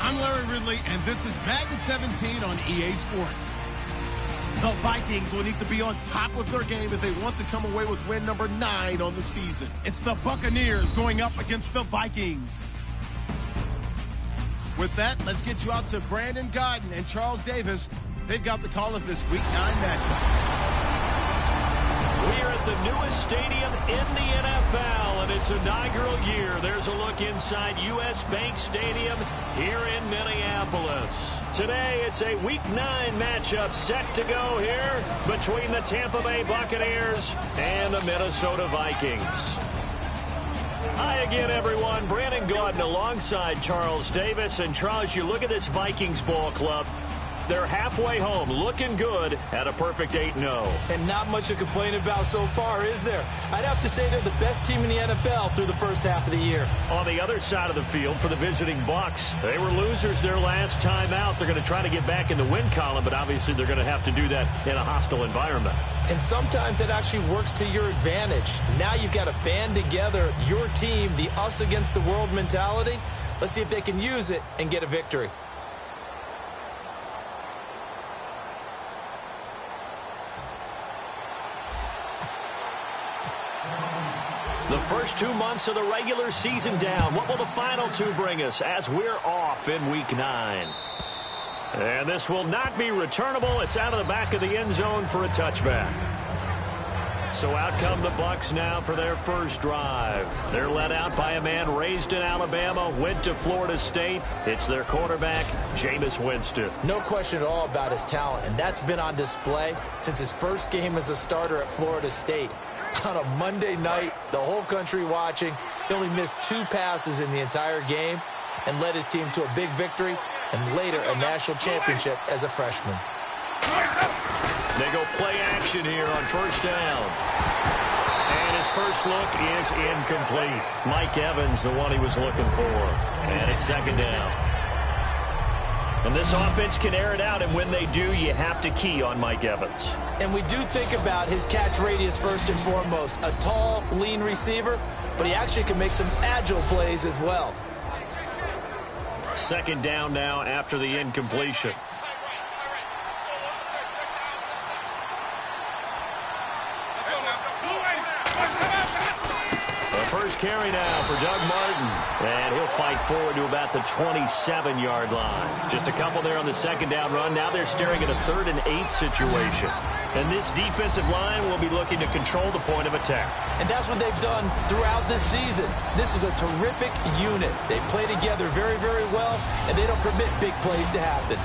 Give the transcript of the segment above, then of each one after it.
I'm Larry Ridley, and this is Madden 17 on EA Sports. The Vikings will need to be on top of their game if they want to come away with win number 9 on the season. It's the Buccaneers going up against the Vikings. With that, let's get you out to Brandon Godden and Charles Davis. They've got the call of this Week 9 matchup. We're at the newest stadium in the NFL, and its inaugural year. There's a look inside U.S. Bank Stadium here in Minneapolis. Today, it's a Week 9 matchup set to go here between the Tampa Bay Buccaneers and the Minnesota Vikings. Hi again, everyone. Brandon Gaudin alongside Charles Davis. And Charles, you look at this Vikings ball club. They're halfway home, looking good at a perfect 8-0. And not much to complain about so far, is there? I'd have to say they're the best team in the NFL through the first half of the year. On the other side of the field for the visiting Bucs, they were losers their last time out. They're going to try to get back in the win column, but obviously they're going to have to do that in a hostile environment. And sometimes that actually works to your advantage. Now you've got to band together your team, the us against the world mentality. Let's see if they can use it and get a victory. The first 2 months of the regular season down. What will the final 2 bring us as we're off in Week 9? And this will not be returnable. It's out of the back of the end zone for a touchback. So out come the Bucs now for their first drive. They're led out by a man raised in Alabama, went to Florida State. It's their quarterback, Jameis Winston. No question at all about his talent, and that's been on display since his first game as a starter at Florida State. On a Monday night, the whole country watching, he only missed 2 passes in the entire game and led his team to a big victory and later a national championship as a freshman. They go play action here on first down. And his first look is incomplete. Mike Evans, the one he was looking for. And it's second down. And this offense can air it out, and when they do, you have to key on Mike Evans. And we do think about his catch radius first and foremost. A tall, lean receiver, but he actually can make some agile plays as well. Second down now after the incompletion. First carry now for Doug Martin. And he'll fight forward to about the 27-yard line. Just a couple there on the second down run. Now they're staring at a 3rd and 8 situation. And this defensive line will be looking to control the point of attack. And that's what they've done throughout this season. This is a terrific unit. They play together very, very well, and they don't permit big plays to happen.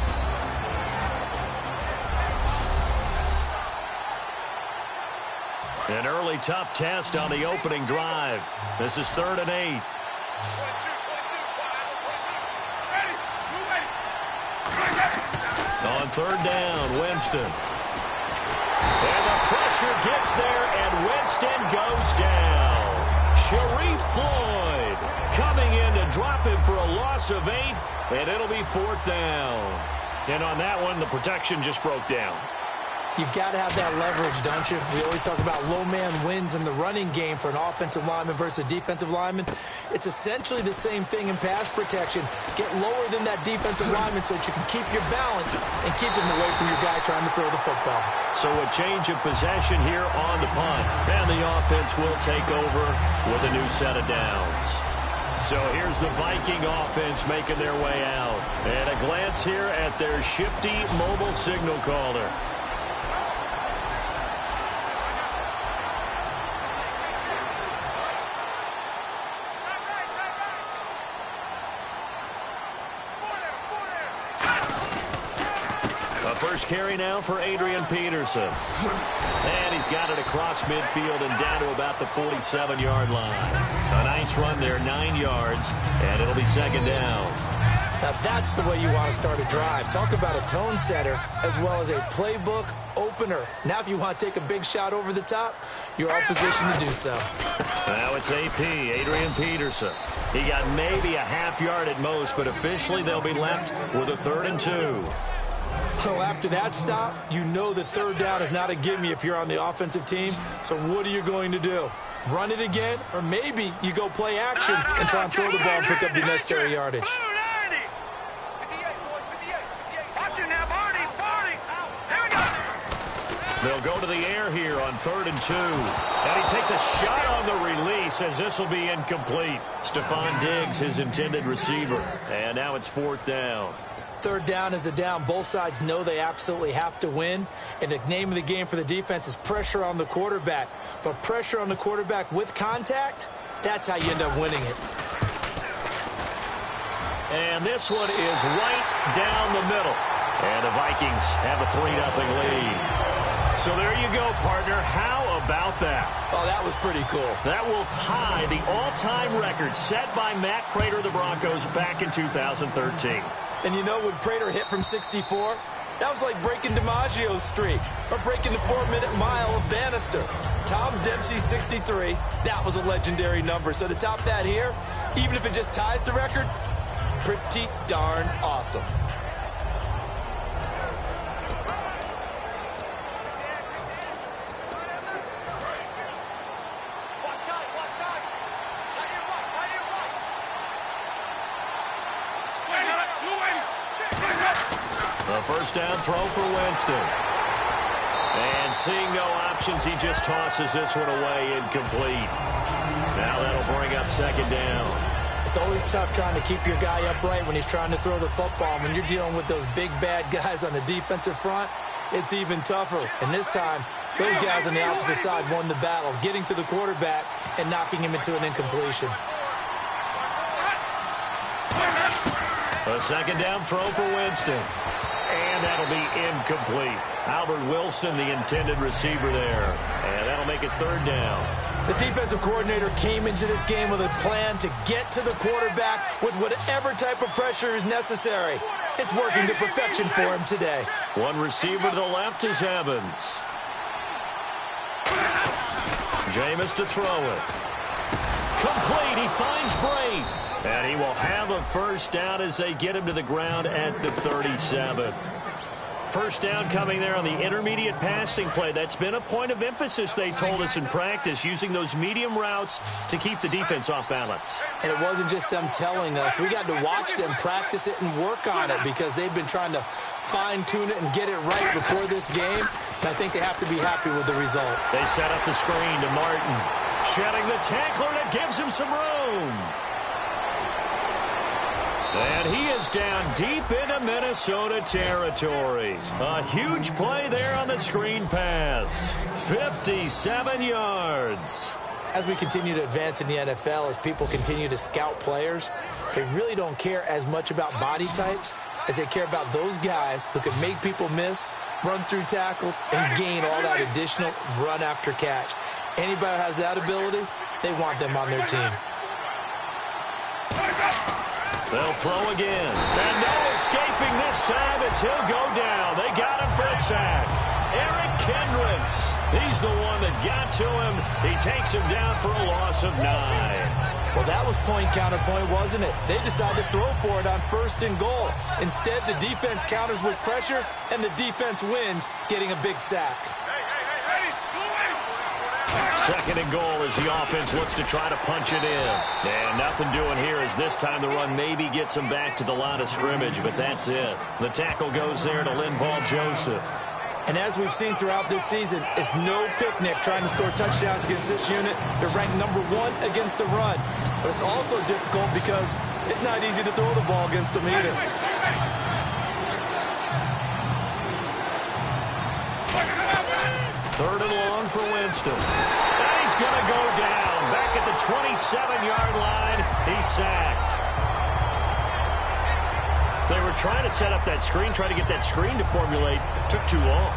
An early tough test on the opening drive. This is 3rd and 8. On 3rd down, Winston. And the pressure gets there, and Winston goes down. Sharif Floyd coming in to drop him for a loss of 8, and it'll be 4th down. And on that one, the protection just broke down. You've got to have that leverage, don't you? We always talk about low man wins in the running game for an offensive lineman versus a defensive lineman. It's essentially the same thing in pass protection. Get lower than that defensive lineman so that you can keep your balance and keep him away from your guy trying to throw the football. So a change of possession here on the punt. And the offense will take over with a new set of downs. So here's the Viking offense making their way out. And a glance here at their shifty mobile signal caller. First carry now for Adrian Peterson. And he's got it across midfield and down to about the 47-yard line. A nice run there, 9 yards, and it'll be second down. Now that's the way you want to start a drive. Talk about a tone setter as well as a playbook opener. Now if you want to take a big shot over the top, you're all positioned to do so. Now it's AP, Adrian Peterson. He got maybe a half yard at most, but officially they'll be left with a 3rd and 2. So after that stop, you know that third down is not a gimme if you're on the offensive team. So what are you going to do? Run it again? Or maybe you go play action and try and throw the ball and pick up the necessary yardage. They'll go to the air here on 3rd and 2. And he takes a shot on the release as this will be incomplete. Stephon Diggs, his intended receiver. And now it's 4th down. Third down is a down. Both sides know they absolutely have to win. And the name of the game for the defense is pressure on the quarterback. But pressure on the quarterback with contact, that's how you end up winning it. And this one is right down the middle. And the Vikings have a 3-0 lead. So there you go, partner. How about that? Oh, that was pretty cool. That will tie the all-time record set by Matt Prater of the Broncos back in 2013. And you know when Prater hit from 64? That was like breaking DiMaggio's streak or breaking the 4-minute mile of Bannister. Tom Dempsey, 63. That was a legendary number. So to top that here, even if it just ties the record, pretty darn awesome. The first down throw for Winston. And seeing no options, he just tosses this one away incomplete. Now that'll bring up second down. It's always tough trying to keep your guy upright when he's trying to throw the football. When you're dealing with those big, bad guys on the defensive front, it's even tougher. And this time, those guys on the opposite side won the battle, getting to the quarterback and knocking him into an incompletion. A second down throw for Winston. And that'll be incomplete. Albert Wilson, the intended receiver there. And that'll make it third down. The defensive coordinator came into this game with a plan to get to the quarterback with whatever type of pressure is necessary. It's working to perfection for him today. One receiver to the left is Evans. Jameis to throw it. Complete. He finds Brate. And he will have a first down as they get him to the ground at the 37. First down coming there on the intermediate passing play. That's been a point of emphasis, they told us in practice, using those medium routes to keep the defense off balance. And it wasn't just them telling us. We got to watch them practice it and work on it because they've been trying to fine-tune it and get it right before this game. And I think they have to be happy with the result. They set up the screen to Martin. Shedding the tackler, and it gives him some room. And he is down deep into Minnesota territory. A huge play there on the screen pass. 57 yards. As we continue to advance in the NFL, as people continue to scout players, they really don't care as much about body types as they care about those guys who can make people miss, run through tackles, and gain all that additional run after catch. Anybody who has that ability, they want them on their team. They'll throw again. And no escaping this time as he'll go down. They got him for a sack. Eric Kendricks. He's the one that got to him. He takes him down for a loss of 9. Well, that was point counterpoint, wasn't it? They decided to throw for it on 1st and goal. Instead, the defense counters with pressure, and the defense wins, getting a big sack. Second and goal as the offense looks to try to punch it in. And nothing doing here as this time the run maybe gets them back to the line of scrimmage, but that's it. The tackle goes there to Linval Joseph. And as we've seen throughout this season, it's no picnic trying to score touchdowns against this unit. They're ranked number 1 against the run. But it's also difficult because it's not easy to throw the ball against them either. Third and long for Winston. And he's going to go down. Back at the 27-yard line, he's sacked. They were trying to set up that screen, trying to get that screen to formulate. Took too long.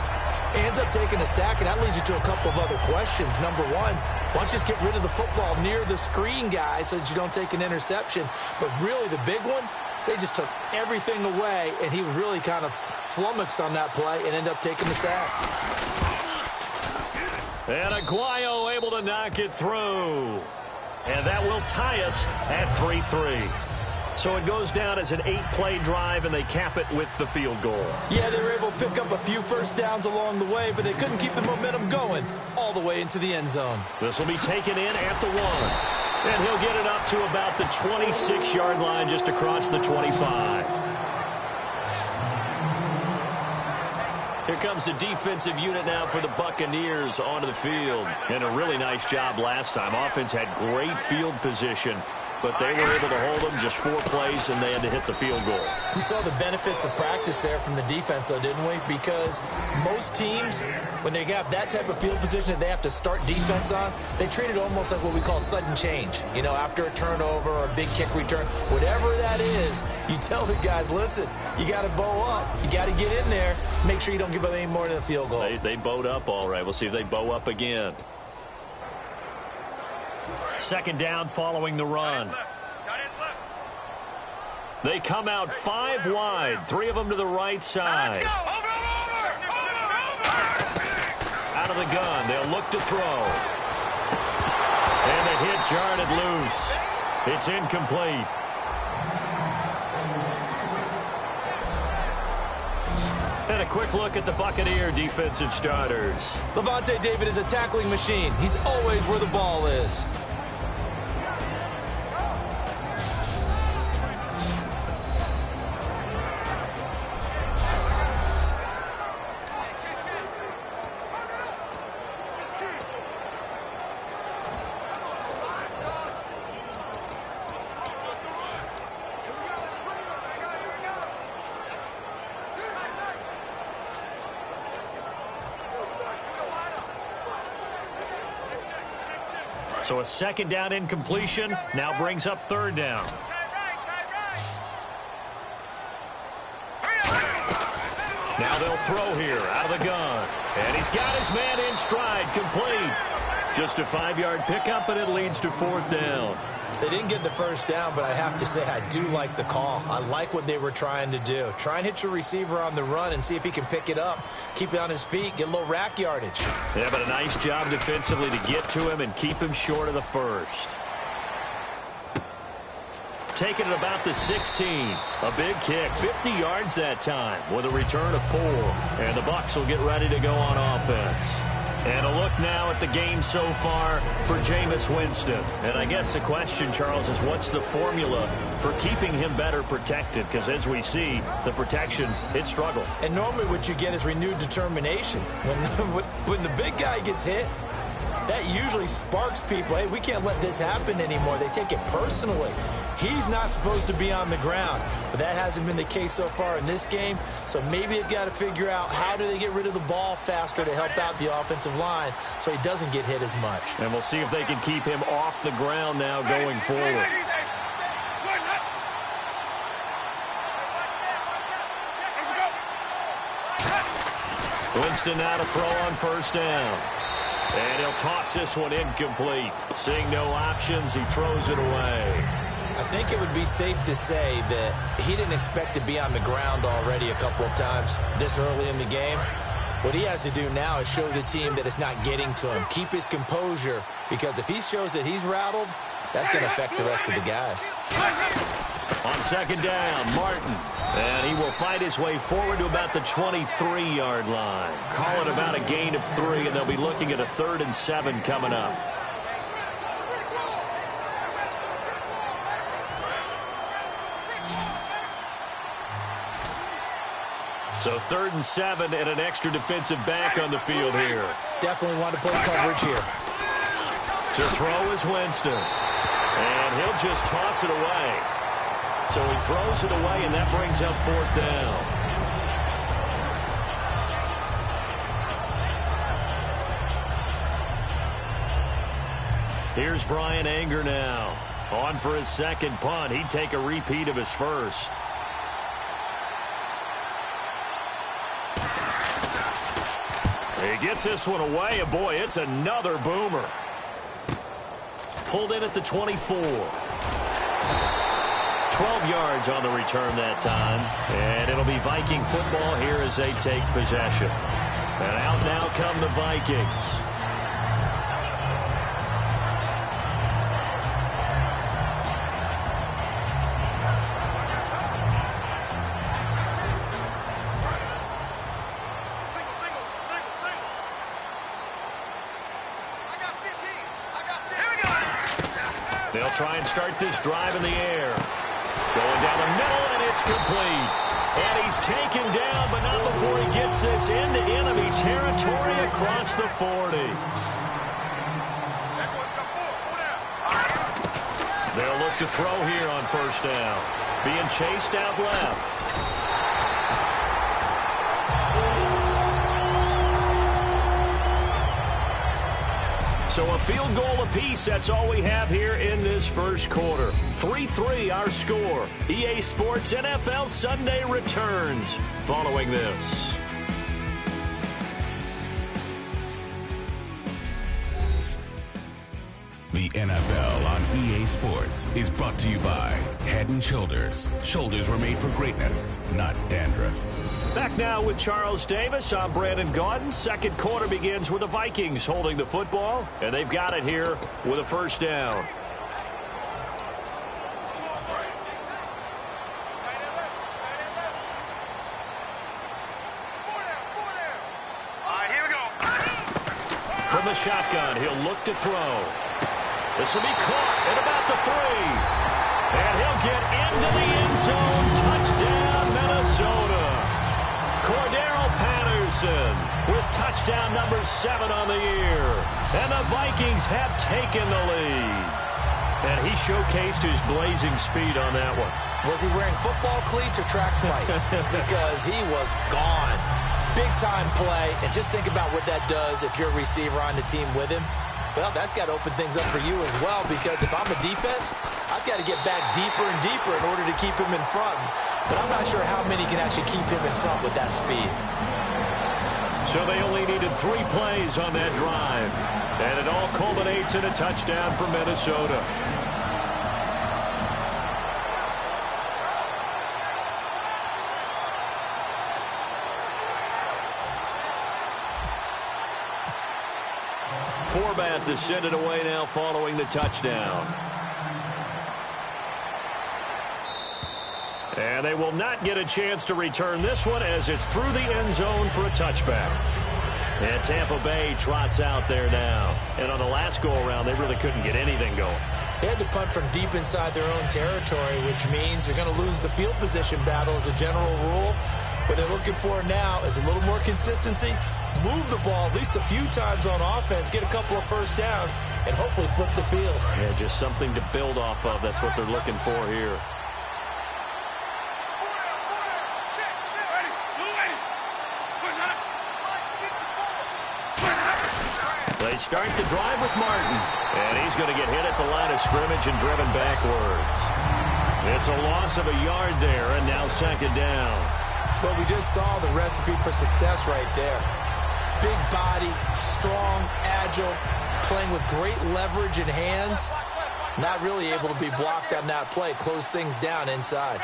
Ends up taking a sack, and that leads you to a couple of other questions. Number one, why don't you just get rid of the football near the screen guy so that you don't take an interception? But really, the big one, they just took everything away, and he was really kind of flummoxed on that play and ended up taking the sack. And Aguayo able to knock it through. And that will tie us at 3-3. So it goes down as an 8-play drive, and they cap it with the field goal. Yeah, they were able to pick up a few first downs along the way, but they couldn't keep the momentum going all the way into the end zone. This will be taken in at the 1. And he'll get it up to about the 26-yard line, just across the 25. Here comes the defensive unit now for the Buccaneers onto the field. And a really nice job last time. Offense had great field position, but they were able to hold them just 4 plays, and they had to hit the field goal. We saw the benefits of practice there from the defense, though, didn't we? Because most teams, when they have that type of field position that they have to start defense on, they treat it almost like what we call sudden change. You know, after a turnover or a big kick return, whatever that is, you tell the guys, listen, you got to bow up. You got to get in there. Make sure you don't give up any more than a field goal. They bowed up all right. We'll see if they bow up again. Second down following the run. They come out 5 wide. 3 of them to the right side. Out of the gun. They'll look to throw. And the hit jarred it loose. It's incomplete. And a quick look at the Buccaneer defensive starters. Levante David is a tackling machine. He's always where the ball is. So a second down incompletion now brings up third down. Now they'll throw here out of the gun. And he's got his man in stride, complete. Just a 5-yard pickup, and it leads to 4th down. They didn't get the first down, but I have to say I do like the call. I like what they were trying to do. Try and hit your receiver on the run and see if he can pick it up. Keep it on his feet, get a little rack yardage. Yeah, but a nice job defensively to get to him and keep him short of the first. Taking it about the 16. A big kick, 50 yards that time with a return of 4. And the Bucs will get ready to go on offense. And a look now at the game so far for Jameis Winston. And I guess the question, Charles, is what's the formula for keeping him better protected? Because as we see, the protection, it struggled. And normally what you get is renewed determination. When the big guy gets hit, that usually sparks people. Hey, we can't let this happen anymore. They take it personally. He's not supposed to be on the ground, but that hasn't been the case so far in this game. So maybe they've got to figure out how do they get rid of the ball faster to help out the offensive line so he doesn't get hit as much. And we'll see if they can keep him off the ground now going forward. Winston now to throw on first down. And he'll toss this one incomplete. Seeing no options, he throws it away. I think it would be safe to say that he didn't expect to be on the ground already a couple of times this early in the game. What he has to do now is show the team that it's not getting to him. Keep his composure, because if he shows that he's rattled, that's going to affect the rest of the guys. On second down, Martin. And he will fight his way forward to about the 23-yard line. Call it about a gain of 3, and they'll be looking at a 3rd and 7 coming up. So 3rd and 7 and an extra defensive back on the field here. Definitely want to play coverage here. To throw is Winston. And he'll just toss it away. So he throws it away, and that brings up 4th down. Here's Brian Anger now. On for his second punt. He'd take a repeat of his first. He gets this one away, and boy, it's another boomer. Pulled in at the 24. 12 yards on the return that time. And it'll be Viking football here as they take possession. And out now come the Vikings. They'll try and start this drive in the air. Going down the middle, and it's complete. And he's taken down, but not before he gets this into enemy territory across the 40. They'll look to throw here on first down. Being chased out left. So a field goal apiece, that's all we have here in this first quarter. 3-3 our score. EA Sports NFL Sunday returns following this. The NFL on EA Sports is brought to you by Head & Shoulders. Shoulders were made for greatness, not dandruff. Back now with Charles Davis. I'm Brandon Gaudin. Second quarter begins with the Vikings holding the football, and they've got it here with a first down. Here we go. From the shotgun, he'll look to throw. This will be caught at about the 3. And he'll get into the end zone. Touchdown, Minnesota. Cordero Patterson with touchdown number 7 on the year. And the Vikings have taken the lead. And he showcased his blazing speed on that one. Was he wearing football cleats or track spikes? Because he was gone. Big-time play. And just think about what that does if you're a receiver on the team with him. Well, that's got to open things up for you as well, because if I'm a defense, I've got to get back deeper and deeper in order to keep him in front. But I'm not sure how many can actually keep him in front with that speed. So they only needed 3 plays on that drive. And it all culminates in a touchdown for Minnesota. Forbat to send it away now following the touchdown. And they will not get a chance to return this one as it's through the end zone for a touchback. And Tampa Bay trots out there now. And on the last go-around, they really couldn't get anything going. They had to punt from deep inside their own territory, which means they're going to lose the field position battle as a general rule. What they're looking for now is a little more consistency, move the ball at least a few times on offense, get a couple of first downs, and hopefully flip the field. Yeah, just something to build off of. That's what they're looking for here. They start the drive with Martin, and he's going to get hit at the line of scrimmage and driven backwards. It's a loss of a yard there, and now second down. But we just saw the recipe for success right there. Big body, strong, agile, playing with great leverage in hands. Not really able to be blocked on that play. Close things down inside.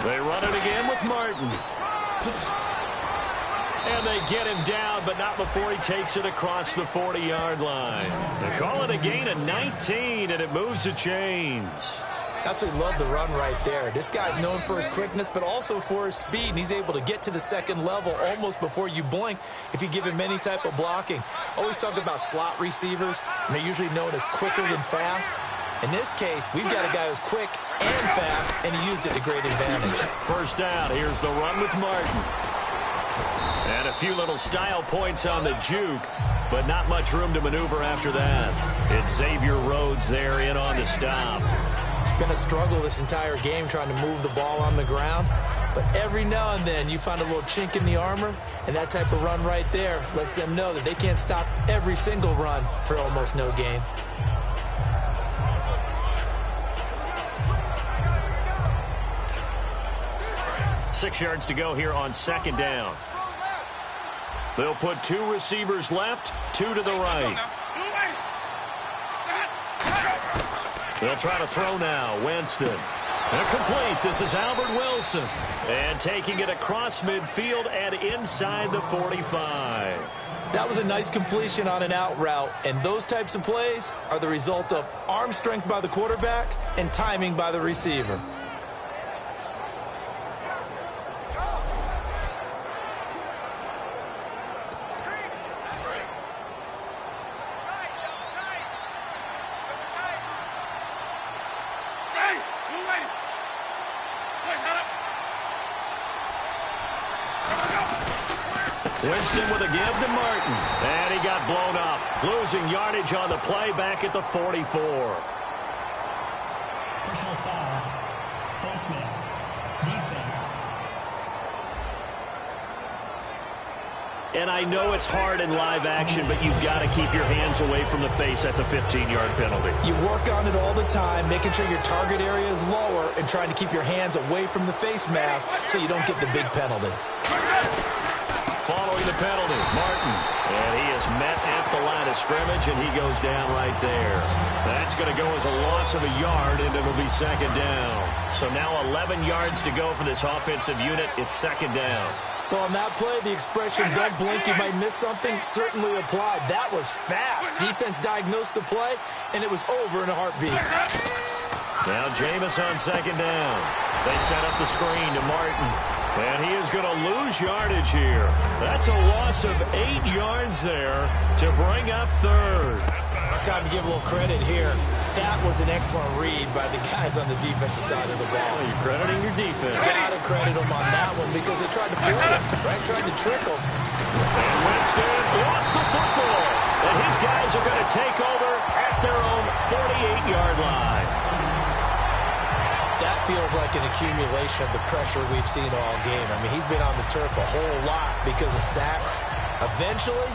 They run it again with Martin. And they get him down, but not before he takes it across the 40-yard line. They call it a gain of 19, and it moves the chains. Absolutely love the run right there. This guy's known for his quickness, but also for his speed, and he's able to get to the second level almost before you blink if you give him any type of blocking. Always talked about slot receivers, and they're usually known as quicker than fast. In this case, we've got a guy who's quick and fast, and he used it to great advantage. First down, here's the run with Martin. And a few little style points on the juke, but not much room to maneuver after that. It's Xavier Rhodes there in on the stop. It's been a struggle this entire game trying to move the ball on the ground, but every now and then you find a little chink in the armor, and that type of run right there lets them know that they can't stop every single run for almost no gain. 6 yards to go here on second down. They'll put 2 receivers left, 2 to the right. They'll try to throw now. Winston. Complete. This is Albert Wilson. And taking it across midfield and inside the 45. That was a nice completion on an out route, and those types of plays are the result of arm strength by the quarterback and timing by the receiver. Winston with a give to Martin. And he got blown up. Losing yardage on the play back at the 44. Personal foul. Face mask. Defense. And I know it's hard in live action, but you've got to keep your hands away from the face. That's a 15-yard penalty. You work on it all the time, making sure your target area is lower and trying to keep your hands away from the face mask so you don't get the big penalty. Following the penalty, Martin. And he is met at the line of scrimmage, and he goes down right there. That's going to go as a loss of a yard, and it'll be second down. So now 11 yards to go for this offensive unit. It's second down. Well, on that play, the expression, don't blink, you might miss something, certainly applied. That was fast. Defense diagnosed the play, and it was over in a heartbeat. Now Jameis on second down. They set up the screen to Martin. And he is going to lose yardage here. That's a loss of 8 yards there to bring up third. Time to give a little credit here. That was an excellent read by the guys on the defensive side of the ball. Well, you're crediting your defense. Gotta credit them on that one because they tried to fool him, right? Tried to trick him. And Winston lost the football. And his guys are going to take over at their own 48-yard line. That feels like an accumulation of the pressure we've seen all game. I mean, he's been on the turf a whole lot because of sacks. Eventually,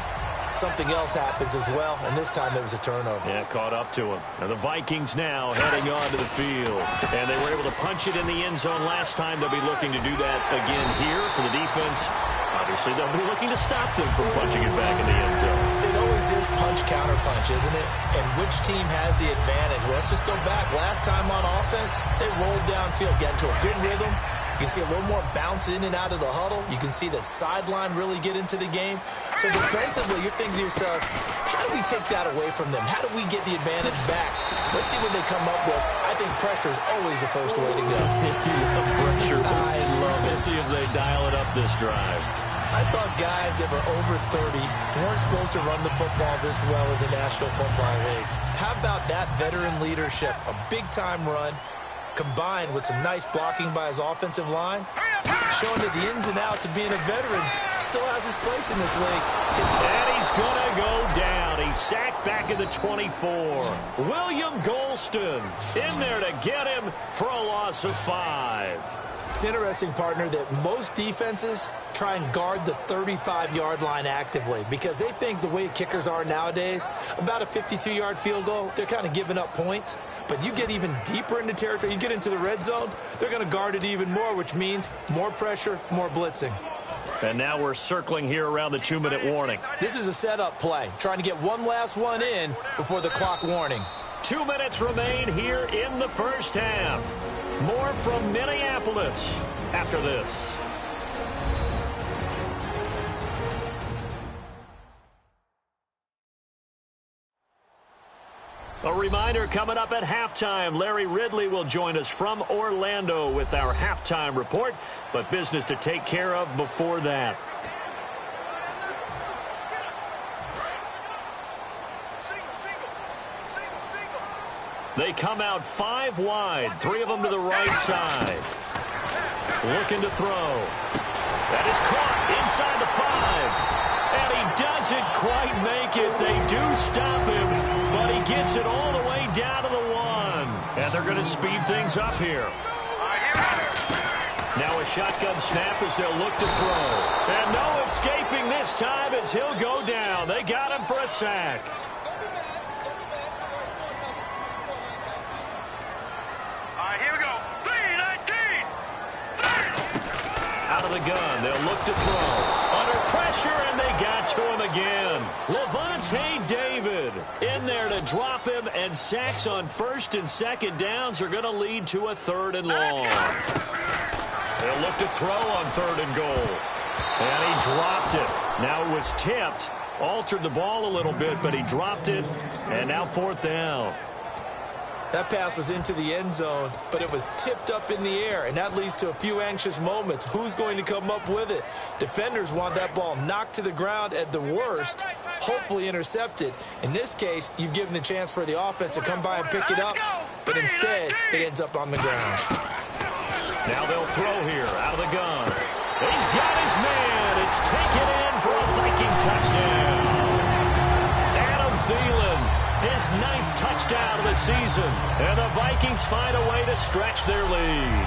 something else happens as well, and this time it was a turnover. Yeah, caught up to him. And the Vikings now heading onto the field. And they were able to punch it in the end zone last time. They'll be looking to do that again here for the defense. Obviously, they'll be looking to stop them from punching it back in the end zone. It always is punch-counter-punch, isn't it? And which team has the advantage? Well, let's just go back. Last time on offense, they rolled downfield, get into a good rhythm. You can see a little more bounce in and out of the huddle. You can see the sideline really get into the game. So defensively, you're thinking to yourself, how do we take that away from them? How do we get the advantage back? Let's see what they come up with. I think pressure is always the first way to go. Pressure. I love it. Let's see if they dial it up this drive. I thought guys that were over 30 weren't supposed to run the football this well in the National Football League. How about that veteran leadership? A big-time run combined with some nice blocking by his offensive line, showing that the ins and outs of being a veteran still has his place in this league. And he's going to go down. He's sacked back at the 24. William Golston in there to get him for a loss of 5. It's interesting, partner, that most defenses try and guard the 35-yard line actively because they think the way kickers are nowadays, about a 52-yard field goal, they're kind of giving up points. But you get even deeper into territory, you get into the red zone, they're going to guard it even more, which means more pressure, more blitzing. And now we're circling here around the 2-minute warning. This is a setup play, trying to get one last one in before the clock warning. 2 minutes remain here in the first half. More from Minneapolis after this. A reminder coming up at halftime. Larry Ridley will join us from Orlando with our halftime report, but business to take care of before that. They come out 5 wide, 3 of them to the right side. Looking to throw. That is caught inside the 5. And he doesn't quite make it. They do stop him, but he gets it all the way down to the 1. And they're going to speed things up here. Now a shotgun snap as they'll look to throw. And no escaping this time as he'll go down. They got him for a sack. of the gun. They'll look to throw. Under pressure, and they got to him again. Levante David in there to drop him, and sacks on first and second downs are going to lead to a third and long. They'll look to throw on third and goal. And he dropped it. Now it was tipped. Altered the ball a little bit, but he dropped it. And now fourth down. That pass was into the end zone, but it was tipped up in the air, and that leads to a few anxious moments. Who's going to come up with it? Defenders want that ball knocked to the ground at the worst, hopefully intercepted. In this case, you've given the chance for the offense to come by and pick it up, but instead, it ends up on the ground. Now they'll throw here out of the gun. He's got his man. It's taken in for a Viking touchdown. Adam Thielen, his 9th touchdown of the season. And the Vikings find a way to stretch their lead.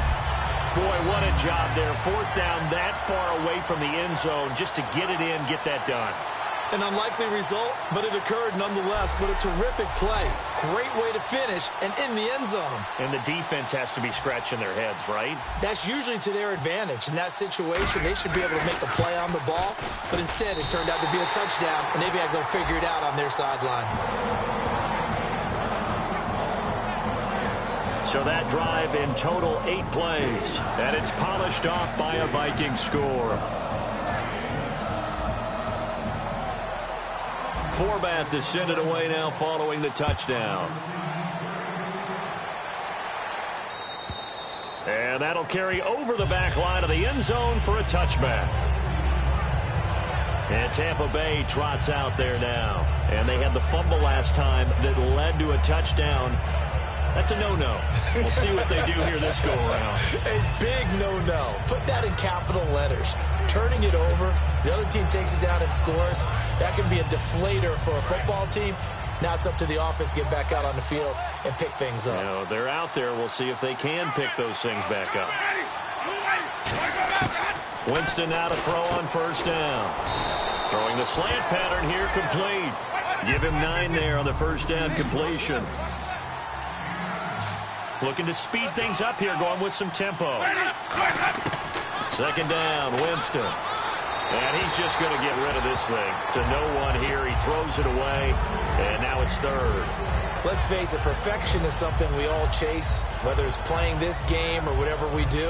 Boy, what a job there. Fourth down that far away from the end zone just to get it in, get that done. An unlikely result, but it occurred nonetheless. But a terrific play. Great way to finish and in the end zone. And the defense has to be scratching their heads, right? That's usually to their advantage. In that situation, they should be able to make a play on the ball. But instead, it turned out to be a touchdown, and they've got to go figure it out on their sideline. So that drive in total 8 plays. And it's polished off by a Viking score. Forbat to send it away now following the touchdown. And that'll carry over the back line of the end zone for a touchback. And Tampa Bay trots out there now. And they had the fumble last time that led to a touchdown. That's a no-no. We'll see what they do here this go-around. A big no-no. Put that in capital letters. Turning it over, the other team takes it down and scores. That can be a deflator for a football team. Now it's up to the offense to get back out on the field and pick things up. You know, they're out there. We'll see if they can pick those things back up. Winston now to throw on first down. Throwing the slant pattern here, complete. Give him 9 there on the first down completion. Looking to speed things up here, going with some tempo. Second down, Winston. And he's just going to get rid of this thing. To no one here. He throws it away, and now it's third. Let's face it, perfection is something we all chase, whether it's playing this game or whatever we do.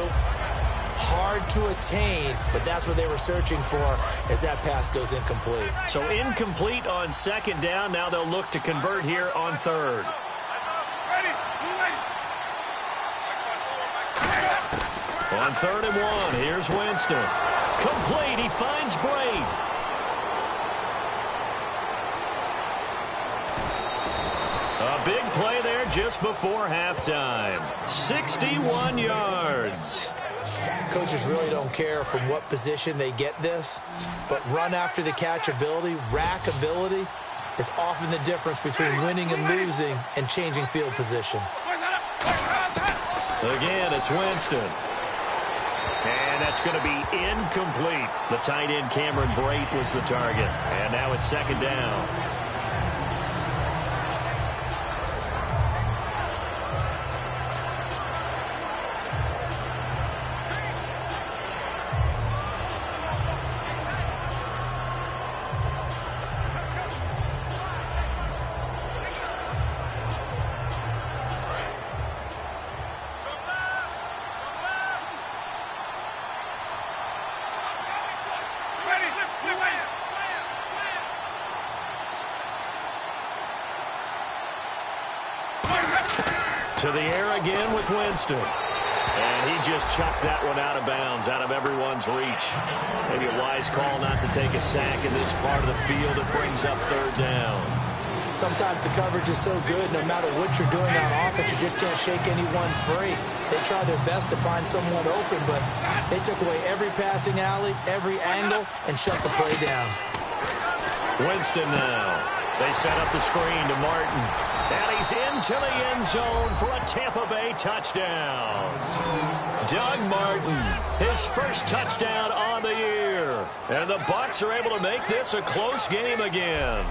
Hard to attain, but that's what they were searching for as that pass goes incomplete. So incomplete on second down. Now they'll look to convert here on third. On 3rd and 1, here's Winston. Complete, he finds Braid. A big play there just before halftime. 61 yards. Coaches really don't care from what position they get this, but run after the catch ability, rack ability, is often the difference between winning and losing and changing field position. Again, it's Winston. And that's going to be incomplete. The tight end, Cameron Brate, was the target. And now it's second down. To the air again with Winston. And he just chucked that one out of bounds, out of everyone's reach. Maybe a wise call not to take a sack in this part of the field. It brings up third down. Sometimes the coverage is so good, no matter what you're doing on offense, you just can't shake anyone free. They try their best to find someone open, but they took away every passing alley, every angle, and shut the play down. Winston now. They set up the screen to Martin. And he's into the end zone for a Tampa Bay touchdown. Doug Martin, his first touchdown on the year. And the Bucs are able to make this a close game again.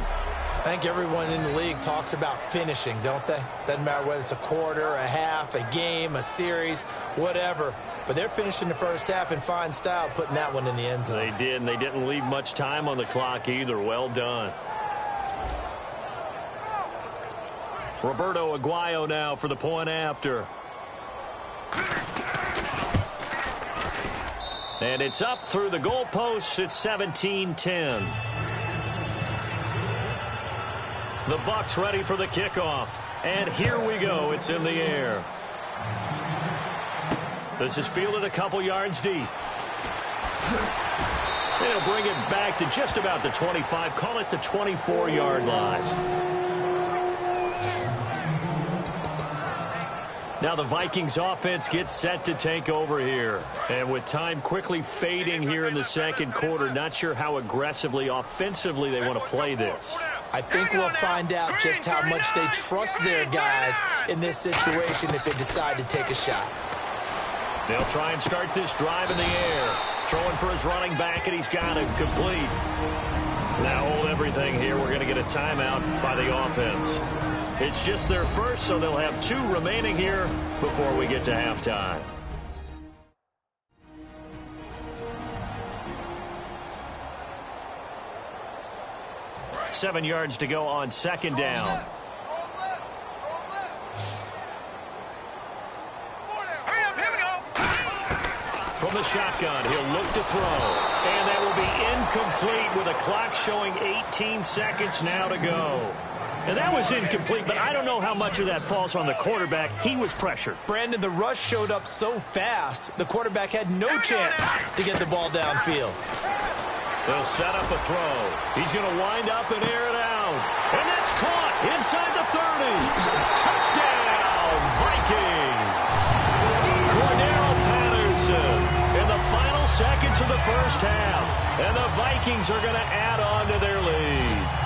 I think everyone in the league talks about finishing, don't they? Doesn't matter whether it's a quarter, a half, a game, a series, whatever. But they're finishing the first half in fine style, putting that one in the end zone. They did, and they didn't leave much time on the clock either. Well done. Roberto Aguayo now for the point after. And it's up through the goalposts. It's 17-10. The Bucs ready for the kickoff. And here we go. It's in the air. This is fielded a couple yards deep. They'll bring it back to just about the 25. Call it the 24-yard line. Now the Vikings offense gets set to take over here. And with time quickly fading here in the second quarter, not sure how aggressively, offensively they want to play this. I think we'll find out just how much they trust their guys in this situation if they decide to take a shot. They'll try and start this drive in the air. Throwing for his running back, and he's got it complete. Now hold everything here. We're going to get a timeout by the offense. It's just their first, so they'll have 2 remaining here before we get to halftime. Seven yards to go on second down. From the shotgun, he'll look to throw. And that will be incomplete with a clock showing 18 seconds now to go. And that was incomplete, but I don't know how much of that falls on the quarterback. He was pressured. Brandon, the rush showed up so fast, the quarterback had no chance to get the ball downfield. They'll set up a throw. He's going to wind up and air it out. And that's caught inside the 30. Touchdown, Vikings. Cordero Patterson in the final seconds of the first half. And the Vikings are going to add on to their lead.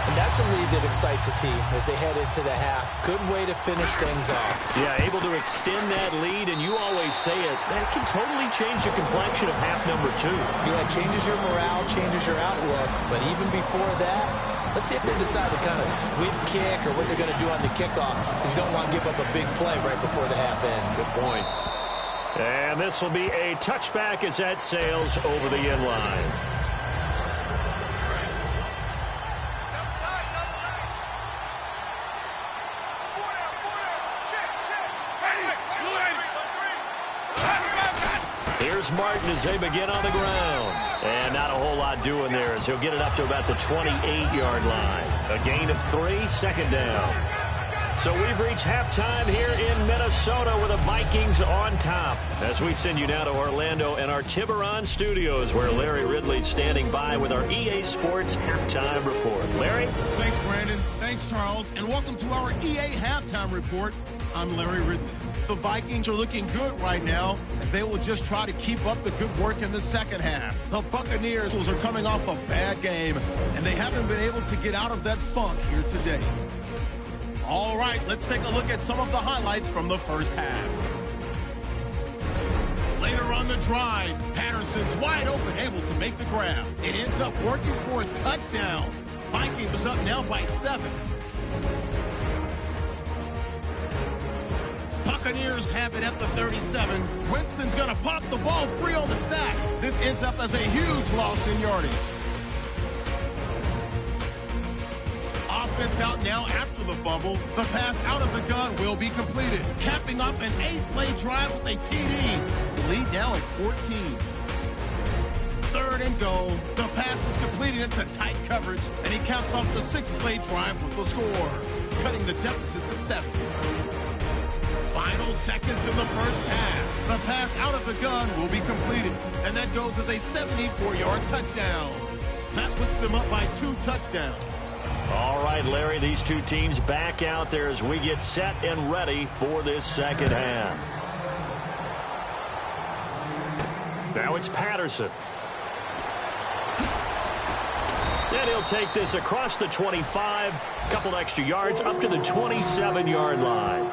And that's a lead that excites a team as they head into the half. Good way to finish things off. Yeah, able to extend that lead, and you always say it, that can totally change the complexion of half number 2. Yeah, it changes your morale, changes your outlook. But even before that, let's see if they decide to kind of squib kick or what they're going to do on the kickoff, because you don't want to give up a big play right before the half ends. Good point. And this will be a touchback as that sails over the end line. Here's Martin as they begin on the ground. And not a whole lot doing there as he'll get it up to about the 28-yard line. A gain of 3, second down. So we've reached halftime here in Minnesota with the Vikings on top. As we send you now to Orlando and our Tiburon studios where Larry Ridley's standing by with our EA Sports Halftime Report. Larry? Thanks, Brandon. Thanks, Charles. And welcome to our EA Halftime Report. I'm Larry Ridley. The Vikings are looking good right now as they will just try to keep up the good work in the second half. The Buccaneers are coming off a bad game, and they haven't been able to get out of that funk here today. All right, let's take a look at some of the highlights from the first half. Later on the drive, Patterson's wide open, able to make the grab. It ends up working for a touchdown. Vikings up now by 7. Buccaneers have it at the 37. Winston's going to pop the ball free on the sack. This ends up as a huge loss in yardage. Offense out now after the fumble. The pass out of the gun will be completed. Capping off an 8-play drive with a TD. The lead now at 14. 3rd and goal. The pass is completed into tight coverage, and he caps off the 6-play drive with a score, cutting the deficit to 7. Final seconds in the first half. The pass out of the gun will be completed, and that goes as a 74-yard touchdown. That puts them up by 2 touchdowns. All right, Larry, these two teams back out there as we get set and ready for this second half. Now it's Patterson. And he'll take this across the 25, a couple extra yards up to the 27-yard line.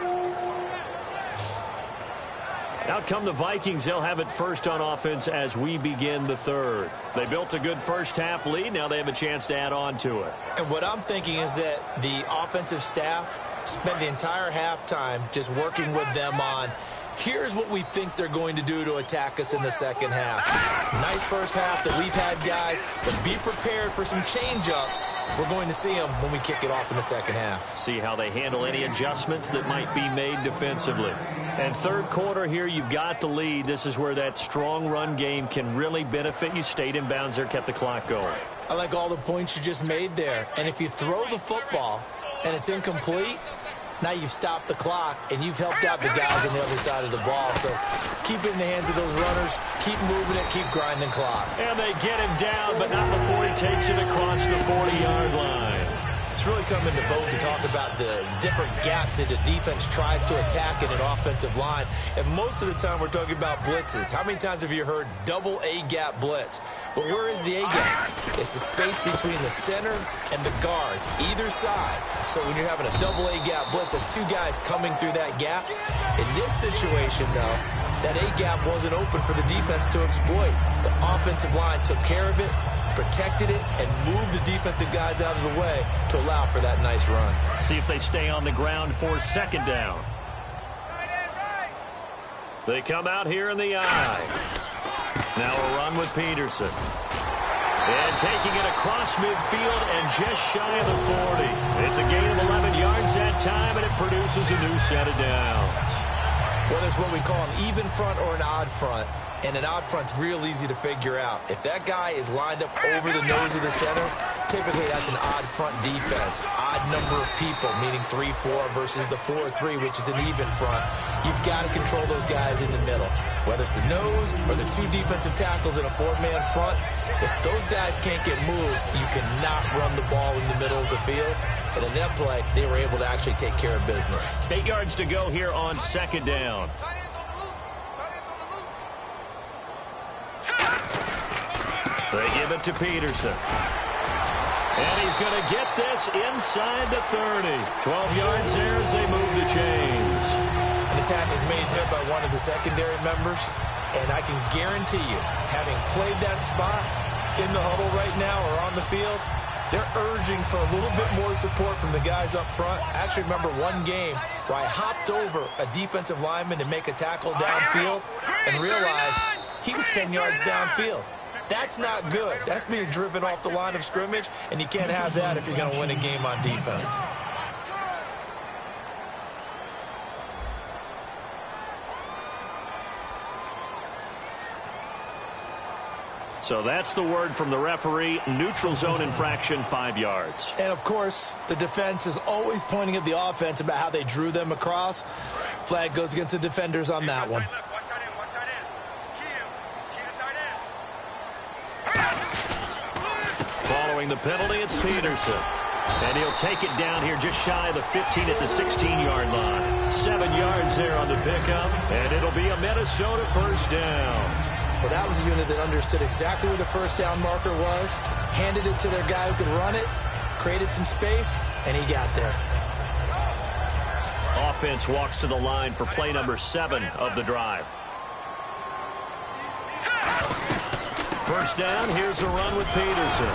Out come the Vikings. They'll have it first on offense as we begin the third. They built a good first-half lead. Now they have a chance to add on to it. And what I'm thinking is that the offensive staff spent the entire halftime just working with them on, here's what we think they're going to do to attack us in the second half. Nice first half that we've had, guys, but be prepared for some change-ups. We're going to see them when we kick it off in the second half. See how they handle any adjustments that might be made defensively. And third quarter here, you've got the lead. This is where that strong run game can really benefit you. Stayed in bounds there, kept the clock going. I like all the points you just made there. And if you throw the football and it's incomplete, now you've stopped the clock, and you've helped out the guys on the other side of the ball. So keep it in the hands of those runners. Keep moving it. Keep grinding clock. And they get him down, but not before he takes it across the 40-yard line. It's really coming to vote to talk about the different gaps that the defense tries to attack in an offensive line. And most of the time we're talking about blitzes. How many times have you heard double A-gap blitz? Well, where is the A-gap? It's the space between the center and the guards, either side. So when you're having a double A-gap blitz, that's two guys coming through that gap. In this situation, though, that A-gap wasn't open for the defense to exploit. The offensive line took care of it, protected it, and moved the defensive guys out of the way to allow for that nice run. See if they stay on the ground for second down. They come out here in the eye. Now a run with Peterson. And taking it across midfield and just shy of the 40. It's a gain of 11 yards that time, and it produces a new set of downs. Whether it's what we call an even front or an odd front, and an odd front's real easy to figure out. If that guy is lined up over the nose of the center, typically that's an odd front defense. Odd number of people, meaning 3-4 versus the 4-3, which is an even front. You've got to control those guys in the middle. Whether it's the nose or the two defensive tackles in a four-man front, if those guys can't get moved, you cannot run the ball in the middle of the field. And in that play, they were able to actually take care of business. 8 yards to go here on second down. They give it to Peterson. And he's going to get this inside the 30. 12 yards there as they move the chains. An attack is made there by one of the secondary members. And I can guarantee you, having played that spot in the huddle right now or on the field, they're urging for a little bit more support from the guys up front. I actually remember one game where I hopped over a defensive lineman to make a tackle downfield and realized he was 10 yards downfield. That's not good. That's being driven off the line of scrimmage, and you can't have that if you're going to win a game on defense. So that's the word from the referee. Neutral zone infraction, 5 yards. And, of course, the defense is always pointing at the offense about how they drew them across. Flag goes against the defenders on that one. Following the penalty, it's Peterson. And he'll take it down here just shy of the 15 at the 16-yard line. 7 yards there on the pickup, and it'll be a Minnesota first down. Well, that was a unit that understood exactly where the first down marker was, handed it to their guy who could run it, created some space, and he got there. Offense walks to the line for play number 7 of the drive. First down, here's a run with Peterson.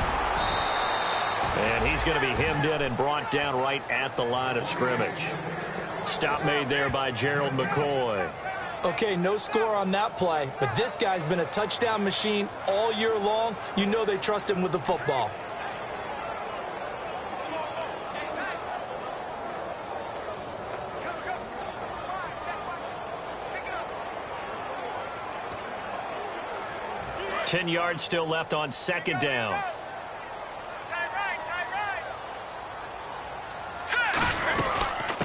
And he's going to be hemmed in and brought down right at the line of scrimmage. Stop made there by Gerald McCoy. Okay, no score on that play, but this guy's been a touchdown machine all year long. You know they trust him with the football. Ten yards still left on second down.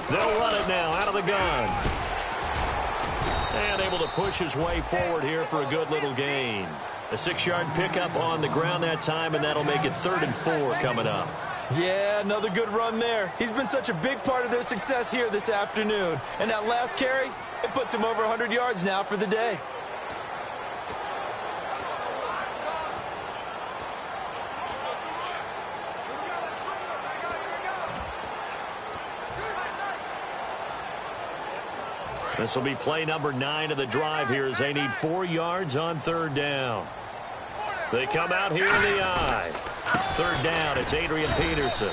They'll run it now out of the gun. And able to push his way forward here for a good little gain. A 6-yard pickup on the ground that time, and that'll make it 3rd and 4 coming up. Yeah, another good run there. He's been such a big part of their success here this afternoon. And that last carry, it puts him over 100 yards now for the day. This will be play number 9 of the drive here as they need 4 yards on third down. They come out here in the I. Third down, it's Adrian Peterson.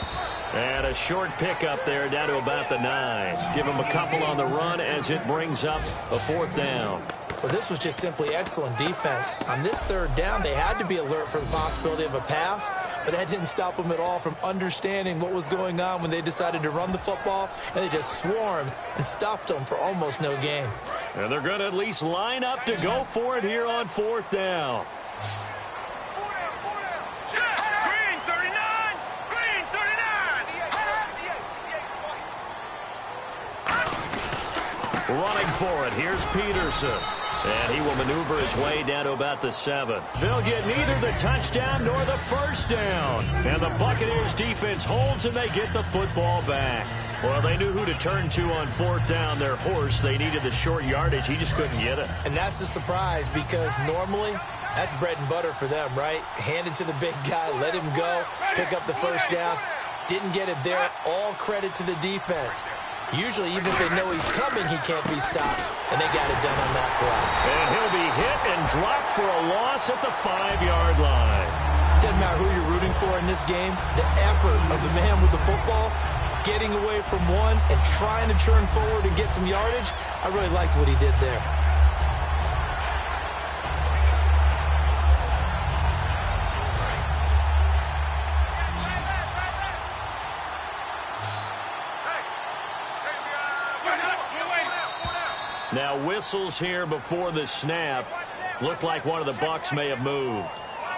And a short pickup there down to about the 9. Give him a couple on the run as it brings up a 4th down. Well, this was just simply excellent defense. On this third down, they had to be alert for the possibility of a pass, but that didn't stop them at all from understanding what was going on when they decided to run the football, and they just swarmed and stuffed them for almost no gain. And they're going to at least line up to go for it here on 4th down. Running for it, here's Peterson. And he will maneuver his way down to about the 7. They'll get neither the touchdown nor the first down. And the Buccaneers defense holds and they get the football back. Well, they knew who to turn to on 4th down, their horse. They needed the short yardage. He just couldn't get it. And that's the surprise because normally that's bread and butter for them, right? Hand it to the big guy, let him go, pick up the first down. Didn't get it there. All credit to the defense. Usually, even if they know he's coming, he can't be stopped, and they got it done on that play. And he'll be hit and dropped for a loss at the 5-yard line. Doesn't matter who you're rooting for in this game, the effort of the man with the football, getting away from one and trying to churn forward and get some yardage, I really liked what he did there. Now whistles here before the snap. Looked like one of the Bucs may have moved.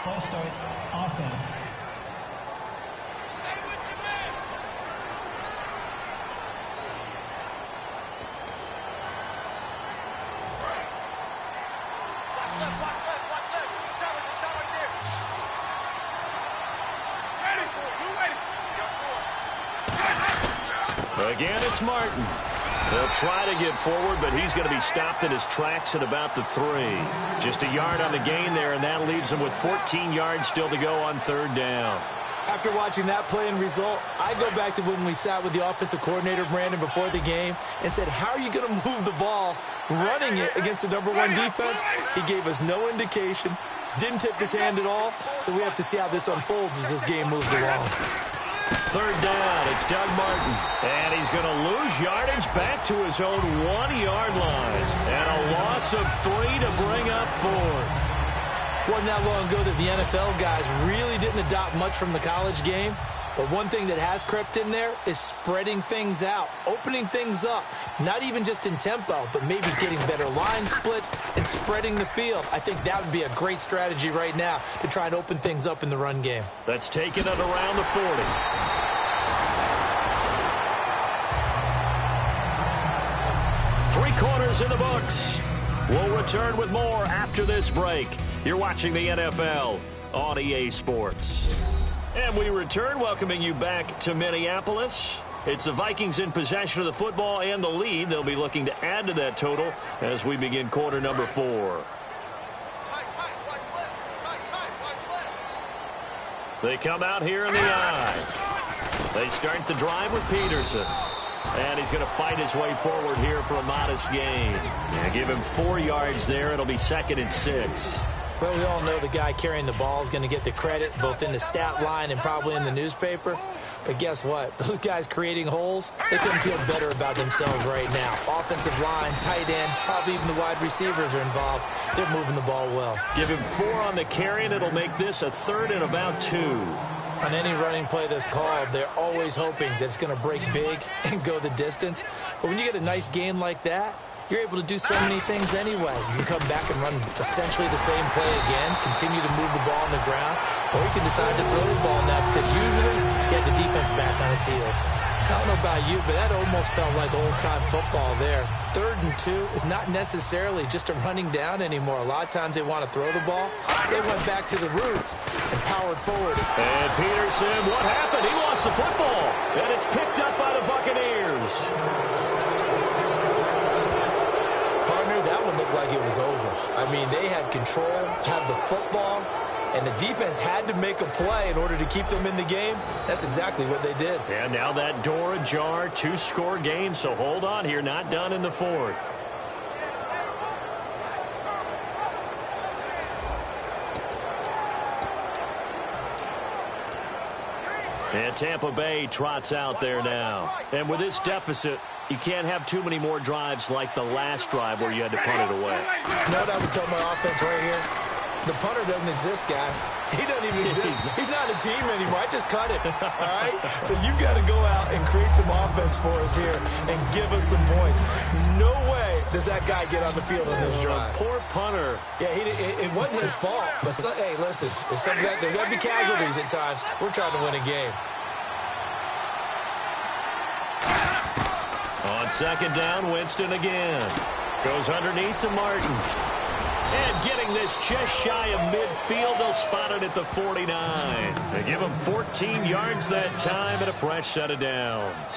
False start, offense. Again, it's Martin. They'll try to get forward, but he's going to be stopped in his tracks at about the 3. Just a yard on the gain there, and that leaves him with 14 yards still to go on 3rd down. After watching that play and result, I go back to when we sat with the offensive coordinator, Brandon, before the game and said, how are you going to move the ball running it against the #1 defense? He gave us no indication, didn't tip his hand at all, so we have to see how this unfolds as this game moves along. 3rd down, it's Doug Martin. And he's going to lose yardage back to his own 1-yard line. And a loss of 3 to bring up 4th. Wasn't that long ago that the NFL guys really didn't adopt much from the college game. But one thing that has crept in there is spreading things out, opening things up, not even just in tempo, but maybe getting better line splits and spreading the field. I think that would be a great strategy right now to try and open things up in the run game. That's taken it around the 40. 3 quarters in the books. We'll return with more after this break. You're watching the NFL on EA Sports. And we return, welcoming you back to Minneapolis. It's the Vikings in possession of the football and the lead. They'll be looking to add to that total as we begin quarter number 4. They come out here in the I. They start the drive with Peterson. And he's going to fight his way forward here for a modest gain. Yeah, give him 4 yards there. It'll be 2nd and 6. Well, we all know the guy carrying the ball is going to get the credit both in the stat line and probably in the newspaper. But guess what? Those guys creating holes, they couldn't feel better about themselves right now. Offensive line, tight end, probably even the wide receivers are involved. They're moving the ball well. Give him 4 on the carry, and it'll make this a 3rd and about 2. On any running play that's called, they're always hoping that it's going to break big and go the distance. But when you get a nice gain like that, you're able to do so many things anyway. You can come back and run essentially the same play again, continue to move the ball on the ground, or you can decide to throw the ball now because usually you have the defense back on its heels. I don't know about you, but that almost felt like old-time football there. 3rd and 2 is not necessarily just a running down anymore. A lot of times they want to throw the ball. They went back to the roots and powered forward. And Peterson, what happened? He lost the football, and it's picked up by the Buccaneers. That one looked like it was over. I mean, they had control, had the football, and the defense had to make a play in order to keep them in the game. That's exactly what they did. And now that door ajar, 2-score game, so hold on here, not done in the 4th. And Tampa Bay trots out there now. And with this deficit, you can't have too many more drives like the last drive where you had to punt it away. You know what I would tell my offense right here? The punter doesn't exist, guys. He doesn't even exist. He's not a team anymore. I just cut it, all right? So you've got to go out and create some offense for us here and give us some points. No way does that guy get on the field on this drive. Poor punter. Yeah, it wasn't his fault. But, hey, listen, there's going to be casualties at times. We're trying to win a game. On second down, Winston again. Goes underneath to Martin. And getting this just shy of midfield, they'll spot it at the 49. They give him 14 yards that time and a fresh set of downs.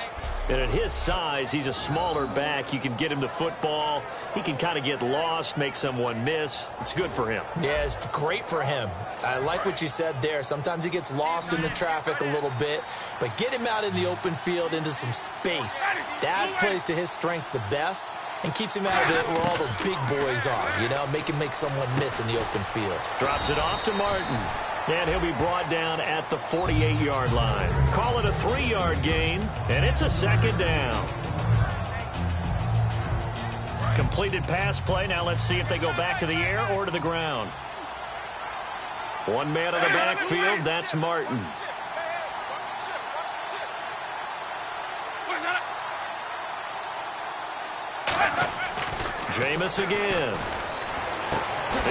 And at his size, he's a smaller back. You can get him the football. He can kind of get lost, make someone miss. It's good for him. Yeah, it's great for him. I like what you said there. Sometimes he gets lost in the traffic a little bit, but get him out in the open field into some space. That plays to his strengths the best and keeps him out of it where all the big boys are, you know, make him make someone miss in the open field. Drops it off to Martin. And he'll be brought down at the 48-yard line. Call it a 3-yard gain, and it's a second down. Completed pass play. Now let's see if they go back to the air or to the ground. One man in the backfield. That's Martin. Jameis again.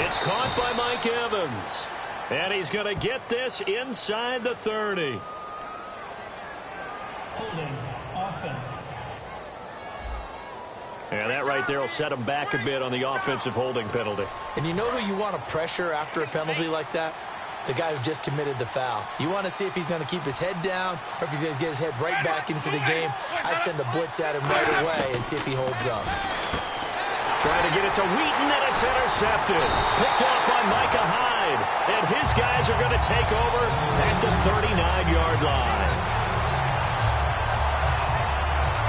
It's caught by Mike Evans. And he's going to get this inside the 30. Holding offense. And that right there will set him back a bit on the offensive holding penalty. And you know who you want to pressure after a penalty like that? The guy who just committed the foul. You want to see if he's going to keep his head down or if he's going to get his head right back into the game. I'd send a blitz at him right away and see if he holds up. Trying to get it to Wheaton, and it's intercepted. Picked off by Micah Hyde. And his guys are going to take over at the 39-yard line.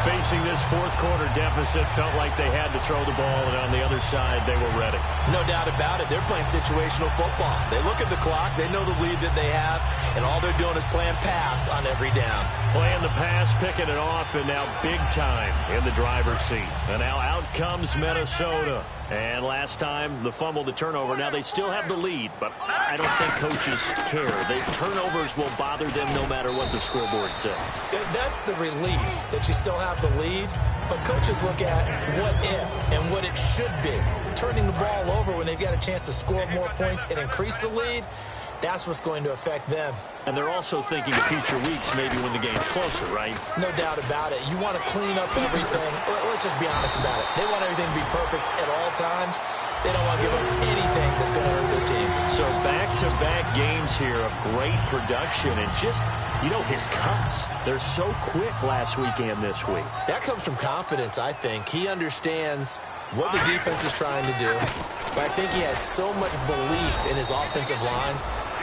Facing this fourth-quarter deficit, felt like they had to throw the ball, and on the other side, they were ready. No doubt about it. They're playing situational football. They look at the clock. They know the lead that they have, and all they're doing is playing pass on every down. Playing the pass, picking it off, and now big time in the driver's seat. And now out comes Minnesota. And last time, the fumble, the turnover. Now they still have the lead, but I don't think coaches care. The turnovers will bother them no matter what the scoreboard says. That's the relief that you still have the lead, but coaches look at what if and what it should be. Turning the ball over when they've got a chance to score more points and increase the lead, that's what's going to affect them. And they're also thinking of future weeks, maybe when the game's closer, right? No doubt about it. You want to clean up everything. Let's just be honest about it. They want everything to be perfect at all times. They don't want to give up anything that's going to hurt their team. So back-to-back games here of great production and just, you know, his cuts. They're so quick last week and this week. That comes from confidence, I think. He understands what the defense is trying to do. But I think he has so much belief in his offensive line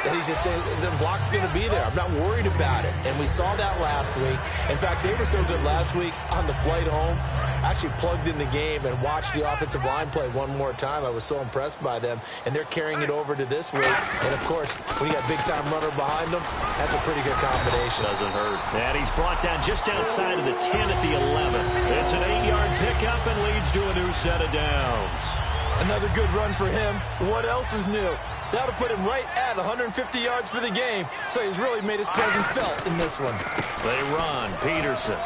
that he's just saying the block's going to be there. I'm not worried about it. And we saw that last week. In fact, they were so good last week on the flight home. I actually plugged in the game and watched the offensive line play one more time. I was so impressed by them. And they're carrying it over to this week. And, of course, when you got big-time runner behind them, that's a pretty good combination. Doesn't hurt. And he's brought down just outside of the 10 at the 11. It's an 8-yard pickup and leads to a new set of downs. Another good run for him. What else is new? That'll put him right at 150 yards for the game. So he's really made his presence felt in this one. They run. Peterson.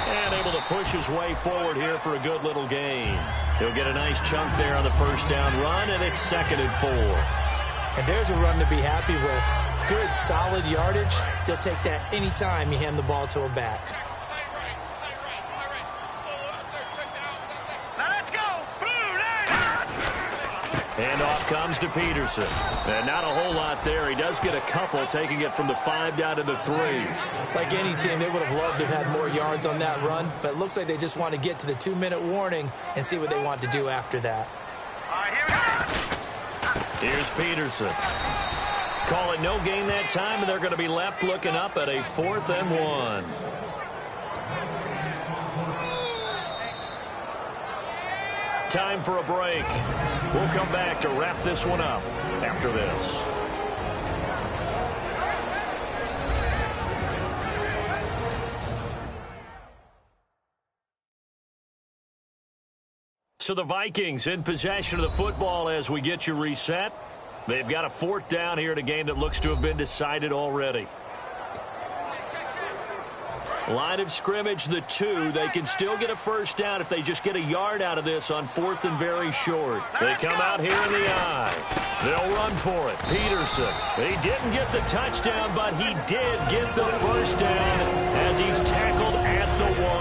And able to push his way forward here for a good little gain. He'll get a nice chunk there on the first down run, and it's 2nd and 4. And there's a run to be happy with. Good, solid yardage. He'll take that anytime you hand the ball to a back. And off comes to Peterson. And not a whole lot there. He does get a couple, taking it from the 5 down to the 3. Like any team, they would have loved to have had more yards on that run, but it looks like they just want to get to the 2-minute warning and see what they want to do after that. Here's Peterson. Call it no gain that time, and they're going to be left looking up at a 4th and 1. Time for a break. We'll come back to wrap this one up after this. So the Vikings in possession of the football as we get you reset. They've got a 4th down here in a game that looks to have been decided already. Line of scrimmage, the 2. They can still get a 1st down if they just get a yard out of this on 4th and very short. They come out here in the I. They'll run for it. Peterson. He didn't get the touchdown, but he did get the 1st down as he's tackled at the 1.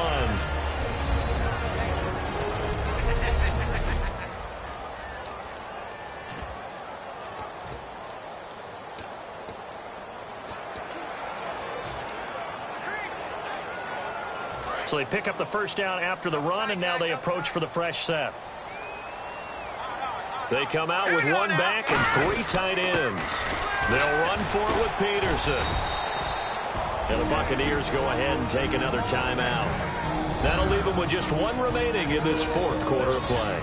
So they pick up the 1st down after the run, and now they approach for the fresh set. They come out with 1 back and 3 tight ends. They'll run for it with Peterson. And the Buccaneers go ahead and take another timeout. That'll leave them with just 1 remaining in this 4th quarter of play.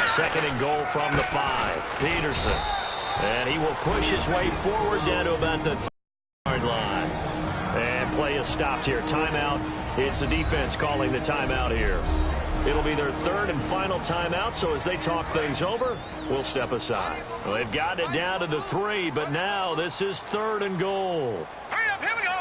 Second and goal from the 5. Peterson. And he will push his way forward down to about the 3-yard line. And play is stopped here. Timeout. It's the defense calling the timeout here. It'll be their 3rd and final timeout, so as they talk things over, we'll step aside. Well, they've got it down to the 3, but now this is 3rd and goal. Hurry up, here we go.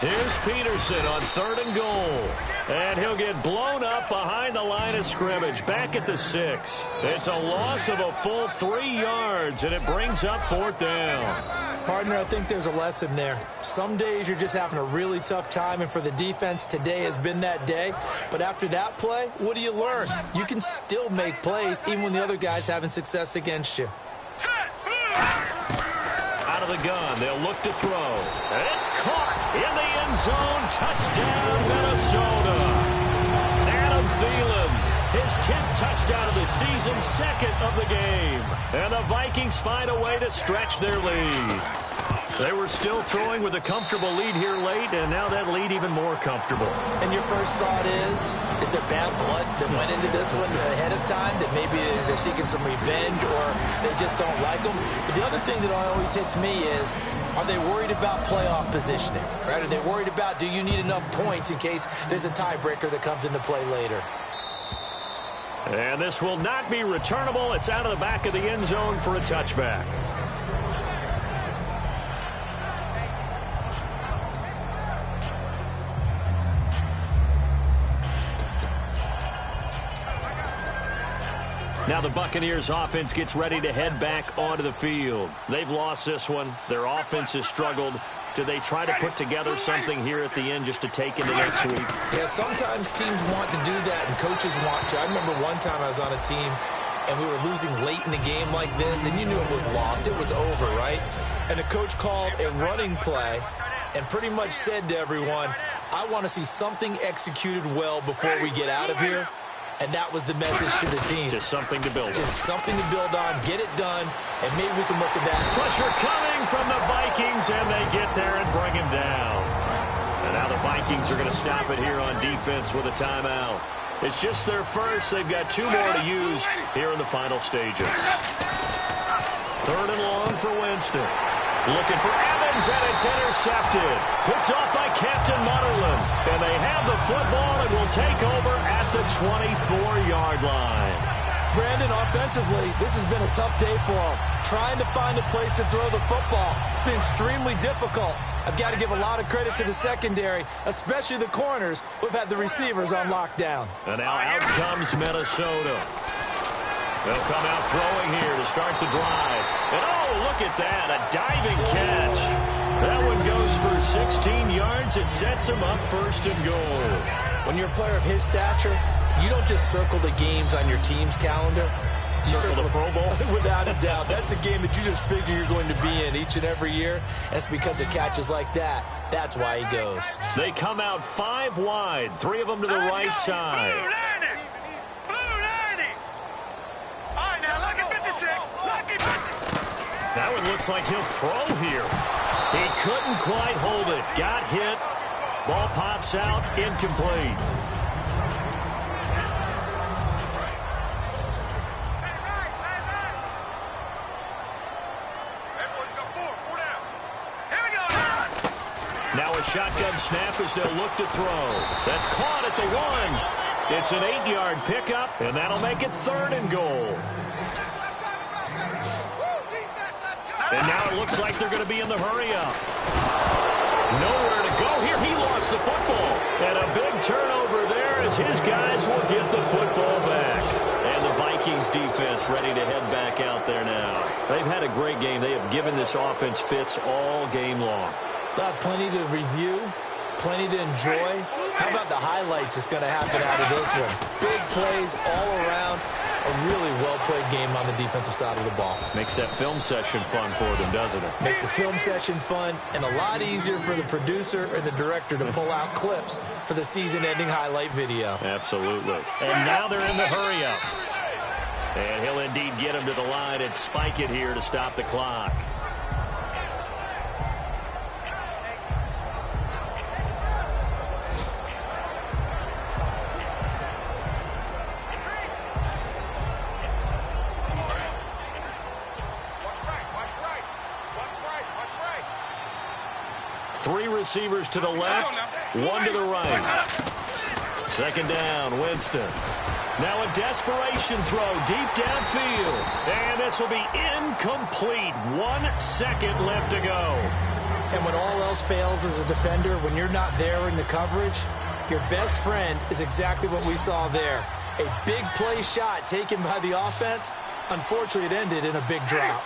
Here's Peterson on 3rd and goal. And he'll get blown up behind the line of scrimmage, back at the 6. It's a loss of a full 3 yards, and it brings up 4th down. Partner, I think there's a lesson there. Some days you're just having a really tough time, and for the defense, today has been that day. But after that play, what do you learn? You can still make plays even when the other guy's having success against you. Out of the gun, they'll look to throw. And it's caught in the end zone. Touchdown, Minnesota. Adam Thielen, his 10th touchdown of the season, 2nd of the game. And the Vikings find a way to stretch their lead. They were still throwing with a comfortable lead here late, and now that lead even more comfortable. And your first thought is there bad blood that went into this one ahead of time, that maybe they're seeking some revenge or they just don't like them? But the other thing that always hits me is, are they worried about playoff positioning? Right? Are they worried about, do you need enough points in case there's a tiebreaker that comes into play later? And this will not be returnable. It's out of the back of the end zone for a touchback. Now the Buccaneers offense gets ready to head back onto the field. They've lost this one. Their offense has struggled. Do they try to put together something here at the end just to take into next week? Yeah, sometimes teams want to do that and coaches want to. I remember one time I was on a team and we were losing late in the game like this, and you knew it was lost. It was over, right? And the coach called a running play and pretty much said to everyone, I want to see something executed well before we get out of here. And that was the message to the team. Just something to build on. Just something to build on, get it done, and maybe we can look at that. Pressure coming from the Vikings, and they get there and bring him down. And now the Vikings are going to stop it here on defense with a timeout. It's just their first. They've got 2 more to use here in the final stages. 3rd and long for Winston. Looking for Evans, and it's intercepted. Picked off by Captain Mutterland. And they have the football and will take over at the 24-yard line. Brandon, offensively, this has been a tough day for them. Trying to find a place to throw the football. It's been extremely difficult. I've got to give a lot of credit to the secondary, especially the corners, who've had the receivers on lockdown. And now out comes Minnesota. They'll come out throwing here to start the drive. And oh, look at that, a diving catch. That one goes for 16 yards. It sets him up 1st and goal. When you're a player of his stature, you don't just circle the games on your team's calendar. You circle the Pro Bowl? Without a doubt. That's a game that you just figure you're going to be in each and every year. And it's because of catches like that. That's why he goes. They come out 5 wide, 3 of them to the right side. That one looks like he'll throw here. He couldn't quite hold it. Got hit. Ball pops out. Incomplete. shotgun snap as they'll look to throw. That's caught at the 1. It's an 8-yard pickup, and that'll make it 3rd and goal. And now it looks like they're going to be in the hurry-up. Nowhere to go here. He lost the football. And a big turnover there as his guys will get the football back. And the Vikings defense ready to head back out there now. They've had a great game. They have given this offense fits all game long. Got plenty to review, plenty to enjoy. How about the highlights that's going to happen out of this one? Big plays all around. A really well-played game on the defensive side of the ball. Makes that film session fun for them, doesn't it? Makes the film session fun and a lot easier for the producer and the director to pull out clips for the season-ending highlight video. Absolutely. And now they're in the hurry-up. And he'll indeed get him to the line and spike it here to stop the clock. Three receivers to the left, one to the right. Second down, Winston. Now a desperation throw deep downfield. And this will be incomplete. 1 second left to go. And when all else fails as a defender, when you're not there in the coverage, your best friend is exactly what we saw there. A big play shot taken by the offense. Unfortunately, it ended in a big drop.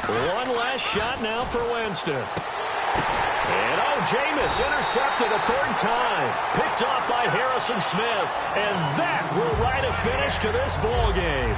One last shot now for Winston. And Jameis intercepted a 3rd time. Picked off by Harrison Smith. And that will write a finish to this ball game.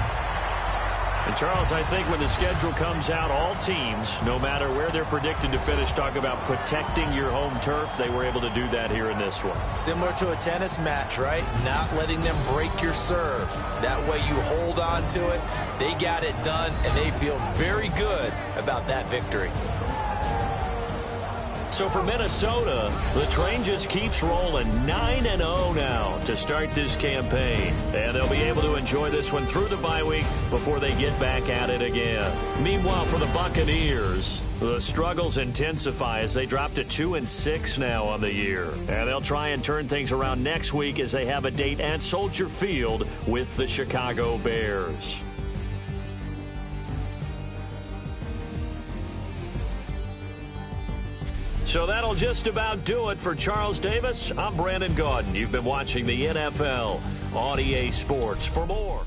And Charles, I think when the schedule comes out, all teams, no matter where they're predicted to finish, talk about protecting your home turf. They were able to do that here in this one. Similar to a tennis match, right? Not letting them break your serve. That way you hold on to it. They got it done, and they feel very good about that victory. So for Minnesota, the train just keeps rolling. 9-0 now to start this campaign. And they'll be able to enjoy this one through the bye week before they get back at it again. Meanwhile, for the Buccaneers, the struggles intensify as they drop to 2-6 now on the year. And they'll try and turn things around next week as they have a date at Soldier Field with the Chicago Bears. So that'll just about do it for Charles Davis. I'm Brandon Gaudin. You've been watching the NFL on EA Sports. For more